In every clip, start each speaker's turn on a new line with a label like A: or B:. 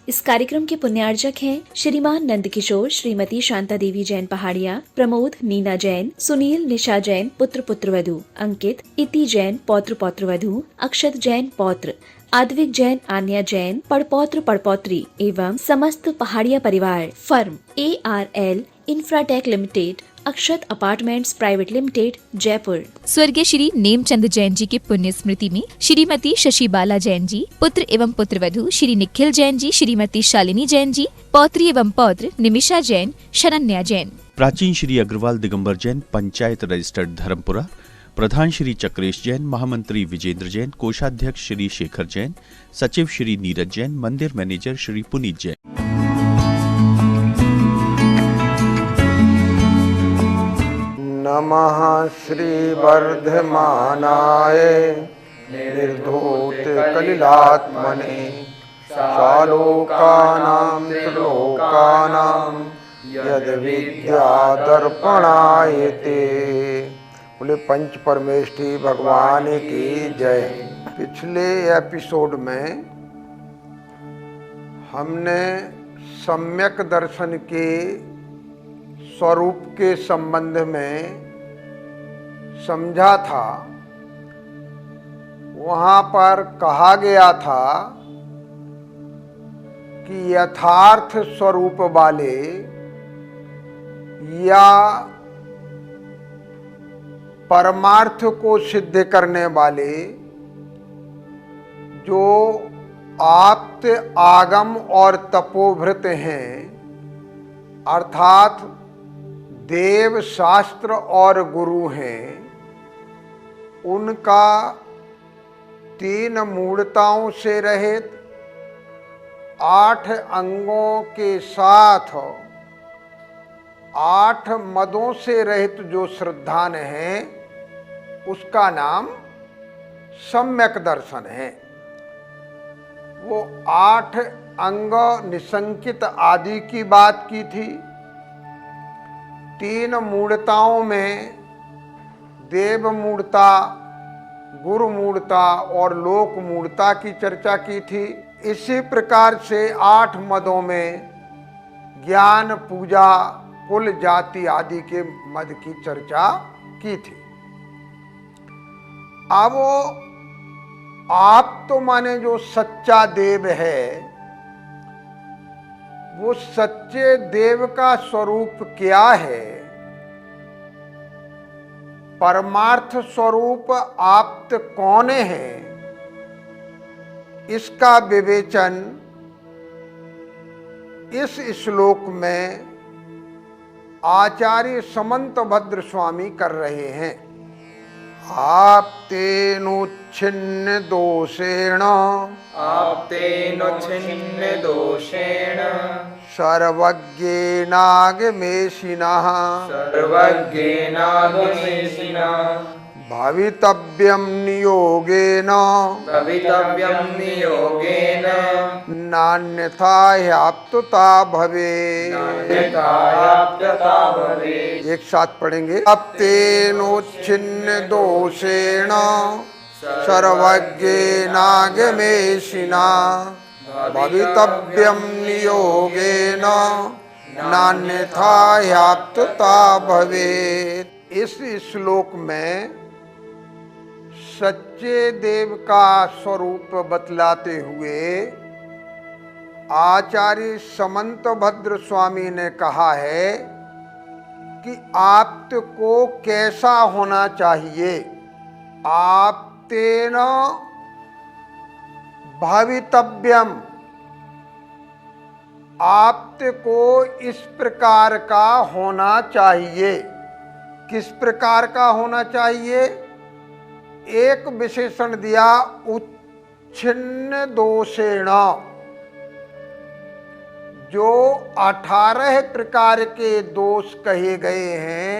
A: इस कार्यक्रम के पुण्यार्जक हैं श्रीमान नंदकिशोर, श्रीमती शांता देवी जैन पहाड़िया, प्रमोद नीना जैन, सुनील निशा जैन पुत्र पुत्रवधू, अंकित इति जैन पौत्र पौत्रवधू, अक्षत जैन पौत्र, आद्विक जैन आन्या जैन पड़पौत्र पड़पौत्री एवं समस्त पहाड़िया परिवार। फर्म ARL इंफ्राटेक लिमिटेड, अक्षत अपार्टमेंट्स प्राइवेट लिमिटेड, जयपुर।
B: स्वर्गीय श्री नेमचंद जैन जी की पुण्य स्मृति में श्रीमती शशिबाला जैन जी पुत्र एवं पुत्रवधू, श्री निखिल जैन जी, श्रीमती शालिनी जैन जी पौत्री एवं पौत्र, निमिषा जैन, शरण्या जैन।
C: प्राचीन श्री अग्रवाल दिगंबर जैन पंचायत रजिस्टर्ड धर्मपुरा, प्रधान श्री चक्रेश जैन, महामंत्री विजेंद्र जैन, कोषाध्यक्ष श्री शेखर जैन, सचिव श्री नीरज जैन, मंदिर मैनेजर श्री पुनीत जैन।
D: नमः श्री वर्धमानाय निर्धूत कलिलात्मने शालोकानां त्रिलोकानां यद विद्या दर्पणायते। बोले पंच परमेष्ठी भगवान की जय। पिछले एपिसोड में हमने सम्यक दर्शन के स्वरूप के संबंध में समझा था। वहाँ पर कहा गया था कि यथार्थ स्वरूप वाले या परमार्थ को सिद्ध करने वाले जो आप्त आगम और तपोभृत हैं, अर्थात देव शास्त्र और गुरु हैं, उनका तीन मूढ़ताओं से रहित 8 अंगों के साथ 8 मदों से रहित जो श्रद्धान है, उसका नाम सम्यक दर्शन है। वो 8 अंग निसंकित आदि की बात की थी। 3 मूढ़ताओं में देव मूढ़ता, गुरु मूढ़ता और लोक मूढ़ता की चर्चा की थी। इसी प्रकार से 8 मदों में ज्ञान, पूजा, कुल, जाति आदि के मद की चर्चा की थी। अब आप तो माने जो सच्चा देव है, वो सच्चे देव का स्वरूप क्या है, परमार्थ स्वरूप आप्त कौन है, इसका विवेचन इस श्लोक में आचार्य समंत भद्र स्वामी कर रहे हैं। आप्तेनुच्छिन्न दोषेण सर्वज्ञेनागमेशिनः भवितव्यं नियोगेन नान्यथा ह्याप्तता भवेत्। एक साथ पढ़ेंगे। आप्तेनुच्छिन्न दोषेण सर्वज्ञेनागमेशिना भवितव्यं नियोगेन नान्यथा ह्याप्तता भवेत्। इस श्लोक में सच्चे देव का स्वरूप बतलाते हुए आचार्य समंत भद्र स्वामी ने कहा है कि आप्त को कैसा होना चाहिए। आप्तेन भवितव्यम, आप्त को इस प्रकार का होना चाहिए। किस प्रकार का होना चाहिए? एक विशेषण दिया, उच्छिन्न दोषेण। जो 18 प्रकार के दोष कहे गए हैं,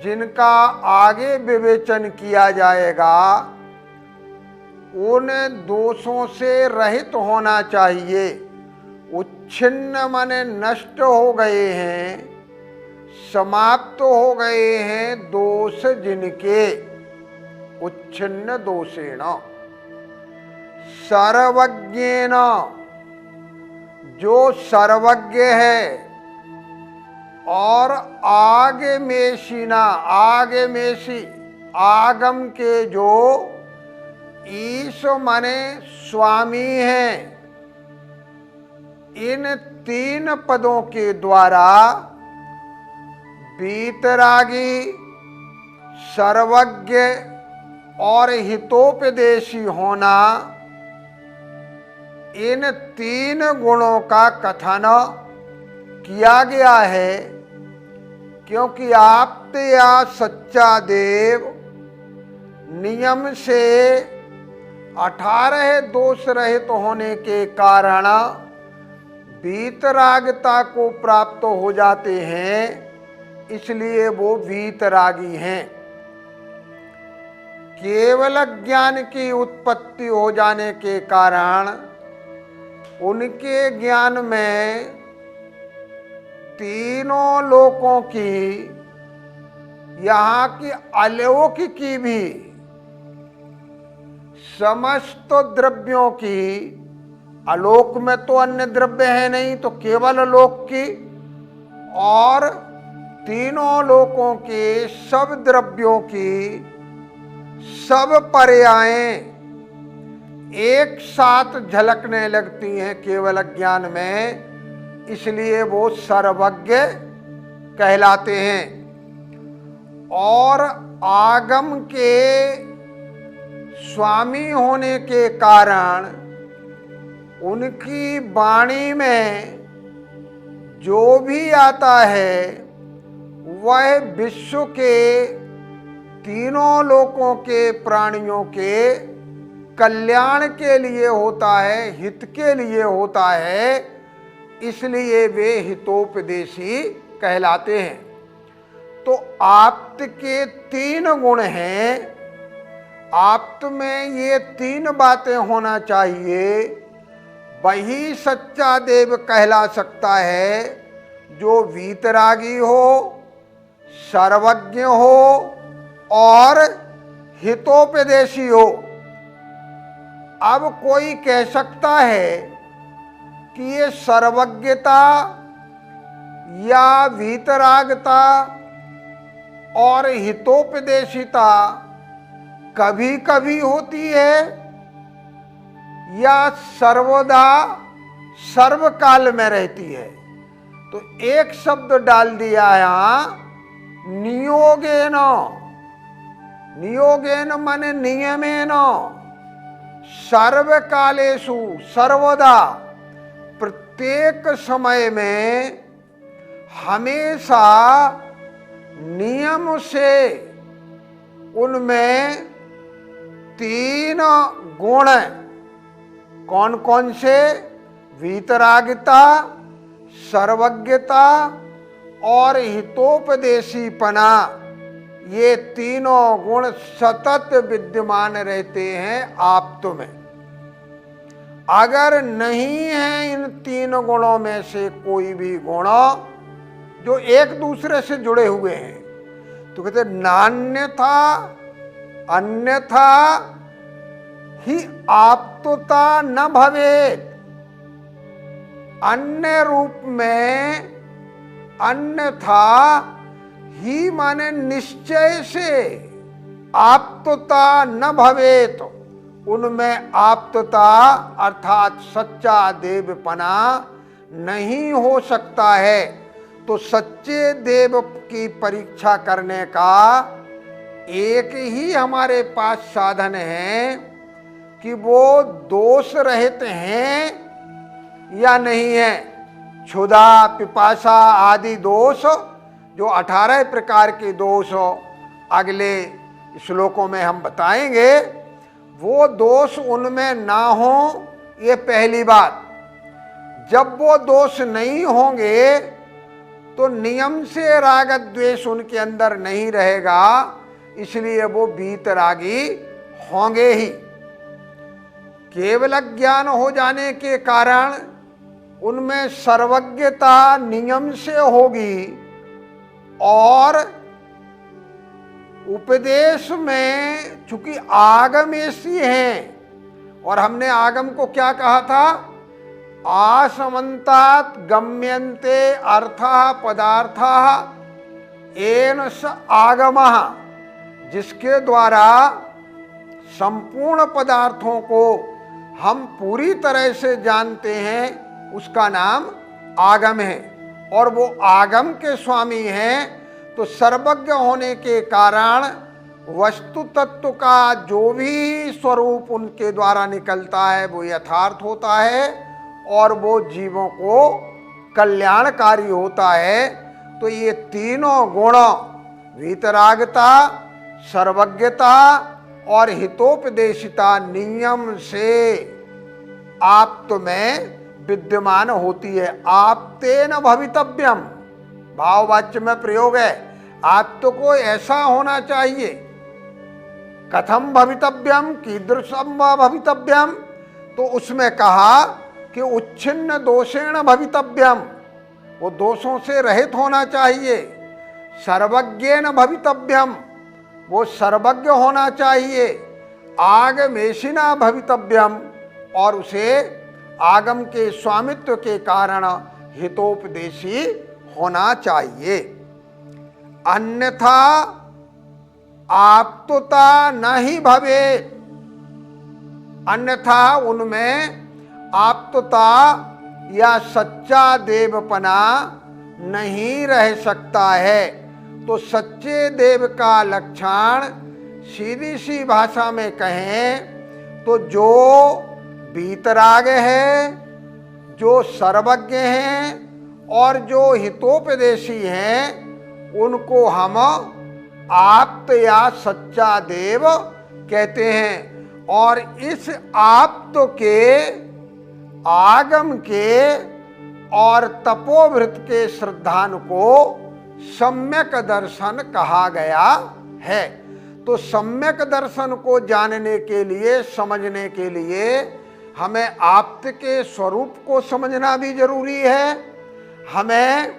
D: जिनका आगे विवेचन किया जाएगा, उन दोषों से रहित होना चाहिए। उच्छिन्न माने नष्ट हो गए हैं, समाप्त हो गए हैं दोष जिनके। उच्छिन्न दोषेण सर्वज्ञेन जो सर्वज्ञ है और आगे मेशिना, आगे मेशी आगम के जो ईश माने स्वामी हैं, इन तीन पदों के द्वारा वीतरागी, सर्वज्ञ और हितोपदेशी होना, इन तीन गुणों का कथन किया गया है। क्योंकि आप्त या सच्चा देव नियम से 18 दोष रहित होने के कारण वीतरागता को प्राप्त हो जाते हैं, इसलिए वो वीतरागी हैं। केवल ज्ञान की उत्पत्ति हो जाने के कारण उनके ज्ञान में तीनों लोकों की, यहाँ की अलौकिक की भी, समस्त द्रव्यों की, आलोक में तो अन्य द्रव्य है नहीं, तो केवल लोक की, और तीनों लोकों के सब द्रव्यों की सब पर्यायें एक साथ झलकने लगती हैं केवल ज्ञान में, इसलिए वो सर्वज्ञ कहलाते हैं। और आगम के स्वामी होने के कारण उनकी वाणी में जो भी आता है वह विश्व के तीनों लोकों के प्राणियों के कल्याण के लिए होता है, हित के लिए होता है, इसलिए वे हितोपदेशी कहलाते हैं। तो आप्त के तीन गुण हैं। आप्त में ये तीन बातें होना चाहिए, वही सच्चा देव कहला सकता है, जो वीतरागी हो, सर्वज्ञ हो और हितोपदेशी हो। अब कोई कह सकता है कि ये सर्वज्ञता या वीतरागता और हितोपदेशिता कभी कभी होती है या सर्वदा सर्वकाल में रहती है। तो एक शब्द डाल दिया यहाँ नियोगेन। नियोगेन माने नियमेन, सर्वकालेषु, सर्वदा, प्रत्येक समय में हमेशा नियम से उनमें तीन गुण, कौन कौन से? वीतरागिता, सर्वज्ञता और हितोपदेशीपना, ये तीनों गुण सतत विद्यमान रहते हैं आप्त में। अगर नहीं है इन तीन गुणों में से कोई भी गुण जो एक दूसरे से जुड़े हुए हैं, तो कहते नान्यथा अन्यथा ही आप्तता न भवेत। अन्य रूप में अन्यथा ही माने निश्चय से आप्तता न भवेत, उनमें आप्तता अर्थात सच्चा देवपना नहीं हो सकता है। तो सच्चे देव की परीक्षा करने का एक ही हमारे पास साधन है कि वो दोष रहित हैं या नहीं है। क्षुधा, पिपासा आदि दोष, जो 18 प्रकार के दोष अगले श्लोकों में हम बताएंगे, वो दोष उनमें ना हो, ये पहली बात। जब वो दोष नहीं होंगे तो नियम से राग द्वेष उनके अंदर नहीं रहेगा, इसलिए वो वीतरागी होंगे ही। केवल ज्ञान हो जाने के कारण उनमें सर्वज्ञता नियम से होगी और उपदेश में चूंकि आगमेशी हैं, और हमने आगम को क्या कहा था? आसमन्तात् गम्यन्ते अर्थः पदार्थः येन स आगमः, जिसके द्वारा संपूर्ण पदार्थों को हम पूरी तरह से जानते हैं, उसका नाम आगम है। और वो आगम के स्वामी हैं, तो सर्वज्ञ होने के कारण वस्तु तत्व का जो भी स्वरूप उनके द्वारा निकलता है वो यथार्थ होता है और वो जीवों को कल्याणकारी होता है। तो ये तीनों गुण वीतरागता, सर्वज्ञता और हितोपदेशिता नियम से आप्त में विद्यमान होती है। आप्तेन भवितव्यम भाववाच्य में प्रयोग है। आप्त को ऐसा होना चाहिए। कथम भवितव्यम, कीदृशम भवितव्यम, तो उसमें कहा कि उच्छिन्न दोषेण भवितव्यम, वो दोषों से रहित होना चाहिए। सर्वज्ञेन भवितव्यम, वो सर्वज्ञ होना चाहिए। आगमेशिना भवितव्यम, और उसे आगम के स्वामित्व के कारण हितोपदेशी होना चाहिए। अन्यथा आप्तुता न ही भवे, अन्यथा उनमें आप्तुता या सच्चा देवपना नहीं रह सकता है। तो सच्चे देव का लक्षण सीधी सी भाषा में कहें तो जो वीतराग है, जो सर्वज्ञ हैं और जो हितोपदेशी हैं, उनको हम आप्त या सच्चा देव कहते हैं। और इस आप्त के, आगम के और तपोवृत के श्रद्धान को सम्यक दर्शन कहा गया है। तो सम्यक दर्शन को जानने के लिए, समझने के लिए हमें आप्त के स्वरूप को समझना भी जरूरी है, हमें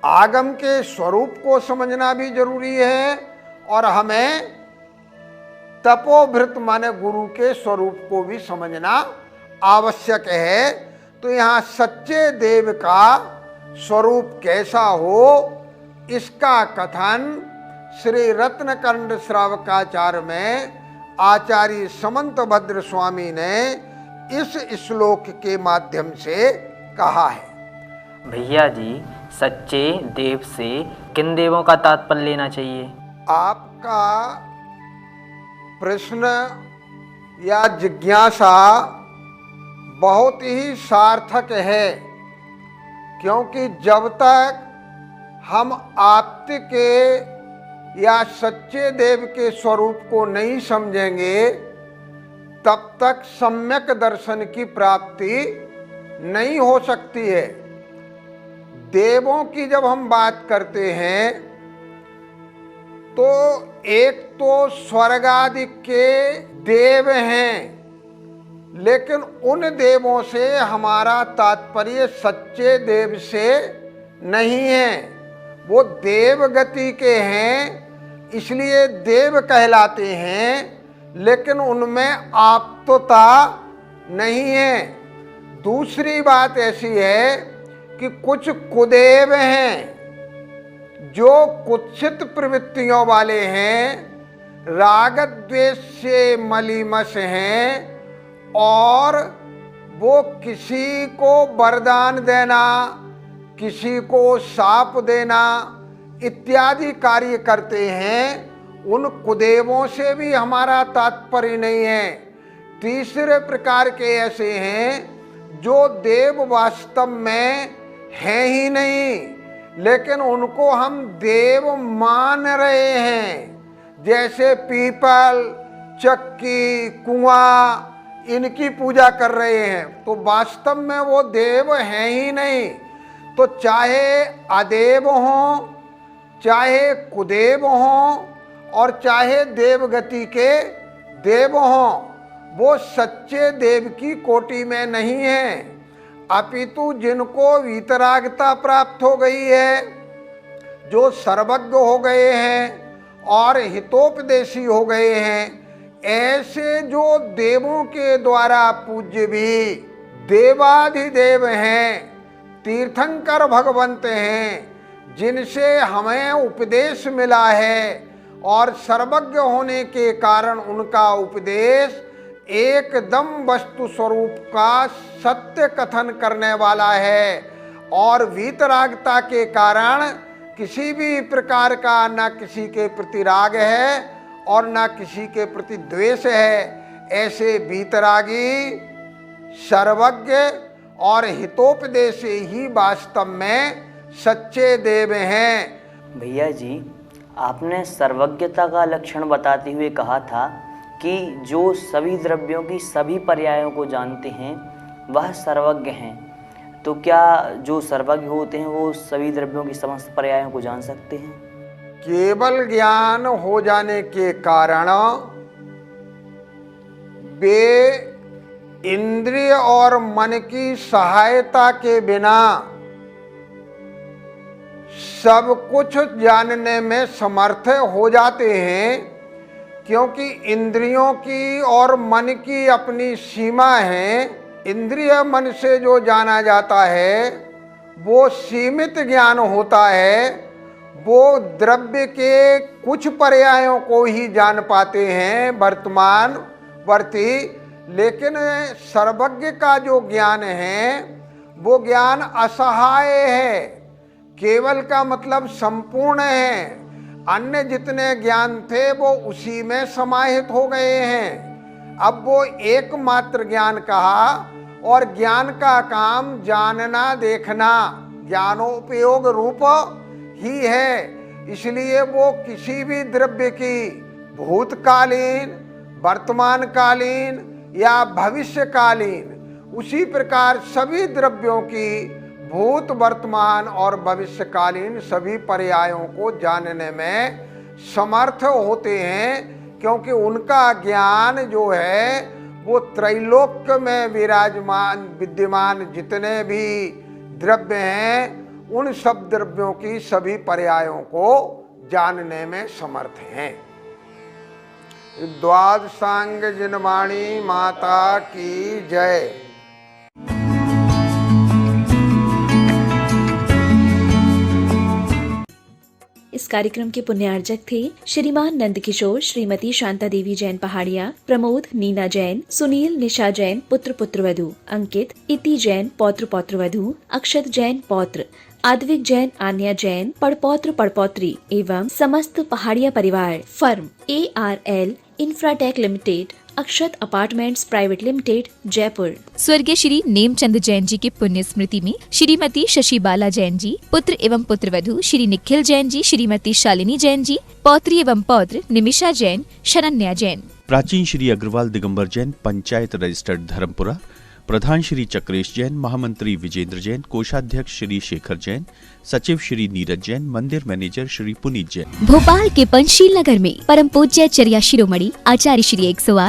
D: आगम के स्वरूप को समझना भी जरूरी है, और हमें तपोभृत माने गुरु के स्वरूप को भी समझना आवश्यक है। तो यहाँ सच्चे देव का स्वरूप कैसा हो, इसका कथन श्री रत्नकंड श्रावकाचार्य में आचार्य समंत भद्र स्वामी ने इस श्लोक के माध्यम से कहा है।
E: भैया जी, सच्चे देव से किन देवों का तात्पर्य लेना चाहिए?
D: आपका प्रश्न या जिज्ञासा बहुत ही सार्थक है, क्योंकि जब तक हम आप्त के या सच्चे देव के स्वरूप को नहीं समझेंगे, तब तक सम्यक दर्शन की प्राप्ति नहीं हो सकती है। देवों की जब हम बात करते हैं तो एक तो स्वर्ग आदि के देव हैं, लेकिन उन देवों से हमारा तात्पर्य सच्चे देव से नहीं है। वो देव गति के हैं, इसलिए देव कहलाते हैं, लेकिन उनमें आप्तता नहीं है। दूसरी बात ऐसी है कि कुछ कुदेव हैं जो कुत्सित प्रवृत्तियों वाले हैं, राग द्वेष से मलीमस हैं, और वो किसी को वरदान देना, किसी को शाप देना इत्यादि कार्य करते हैं। उन कुदेवों से भी हमारा तात्पर्य नहीं है। तीसरे प्रकार के ऐसे हैं जो देव वास्तव में हैं ही नहीं, लेकिन उनको हम देव मान रहे हैं। जैसे पीपल, चक्की, कुआं, इनकी पूजा कर रहे हैं, तो वास्तव में वो देव हैं ही नहीं। तो चाहे अदेव हों, चाहे कुदेव हों, और चाहे देवगति के देव हों, वो सच्चे देव की कोटि में नहीं है। अपितु जिनको वीतरागता प्राप्त हो गई है, जो सर्वज्ञ हो गए हैं और हितोपदेशी हो गए हैं, ऐसे जो देवों के द्वारा पूज्य भी देवाधिदेव हैं, तीर्थंकर भगवंत हैं, जिनसे हमें उपदेश मिला है और सर्वज्ञ होने के कारण उनका उपदेश एकदम वस्तु स्वरूप का सत्य कथन करने वाला है और वीतरागता के कारण किसी भी प्रकार का न किसी के प्रति राग है और न किसी के प्रति द्वेष है। ऐसे वीतरागी सर्वज्ञ और हितोपदेशी ही वास्तव में सच्चे देव हैं।
F: भैया जी, आपने सर्वज्ञता का लक्षण बताते हुए कहा था कि जो सभी द्रव्यों की सभी पर्यायों को जानते हैं वह सर्वज्ञ हैं। तो क्या जो सर्वज्ञ होते हैं वो सभी द्रव्यों की समस्त पर्यायों को जान सकते हैं?
D: केवल ज्ञान हो जाने के कारण वे इंद्रिय और मन की सहायता के बिना सब कुछ जानने में समर्थ हो जाते हैं, क्योंकि इंद्रियों की और मन की अपनी सीमा है। इंद्रिय मन से जो जाना जाता है वो सीमित ज्ञान होता है, वो द्रव्य के कुछ पर्यायों को ही जान पाते हैं वर्तमान वर्ती। लेकिन सर्वज्ञ का जो ज्ञान है वो ज्ञान असहाय है, केवल का मतलब संपूर्ण है। अन्य जितने ज्ञान थे वो उसी में समाहित हो गए हैं। अब वो एकमात्र ज्ञान कहा और ज्ञान का काम जानना देखना ज्ञानोपयोग रूप ही है। इसलिए वो किसी भी द्रव्य की भूतकालीन, वर्तमानकालीन या भविष्यकालीन, उसी प्रकार सभी द्रव्यों की भूत, वर्तमान और भविष्यकालीन सभी पर्यायों को जानने में समर्थ होते हैं, क्योंकि उनका ज्ञान जो है वो त्रैलोक्य में विराजमान विद्यमान जितने भी द्रव्य हैं उन सब द्रव्यों की सभी पर्यायों को जानने में समर्थ हैं। द्वादशांग जिनवाणी माता की जय।
A: इस कार्यक्रम के पुण्यार्जक थे श्रीमान नंदकिशोर, श्रीमती शांता देवी जैन पहाड़िया, प्रमोद नीना जैन, सुनील निशा जैन पुत्र पुत्रवधू, अंकित इति जैन पौत्र पौत्रवधू, अक्षत जैन पौत्र, आद्विक जैन आन्या जैन पड़पौत्र पड़पौत्री एवं समस्त पहाड़िया परिवार। फर्म ARL इंफ्राटेक लिमिटेड, अक्षत अपार्टमेंट्स प्राइवेट लिमिटेड, जयपुर।
B: स्वर्गीय श्री नेमचंद जैन जी की पुण्य स्मृति में श्रीमती शशिबाला जैन जी, पुत्र एवं पुत्रवधू श्री निखिल जैन जी, श्रीमती शालिनी जैन जी, पौत्री एवं पौत्र निमिषा जैन, शरण्या जैन।
C: प्राचीन श्री अग्रवाल दिगंबर जैन पंचायत रजिस्टर्ड धर्मपुरा, प्रधान श्री चक्रेश जैन, महामंत्री विजेंद्र जैन, कोषाध्यक्ष श्री शेखर जैन, सचिव श्री नीरज जैन, मंदिर मैनेजर श्री पुनीत जैन।
B: भोपाल के पंचशील नगर में परम पूज्य चर्या शिरोमणि आचार्य श्री 108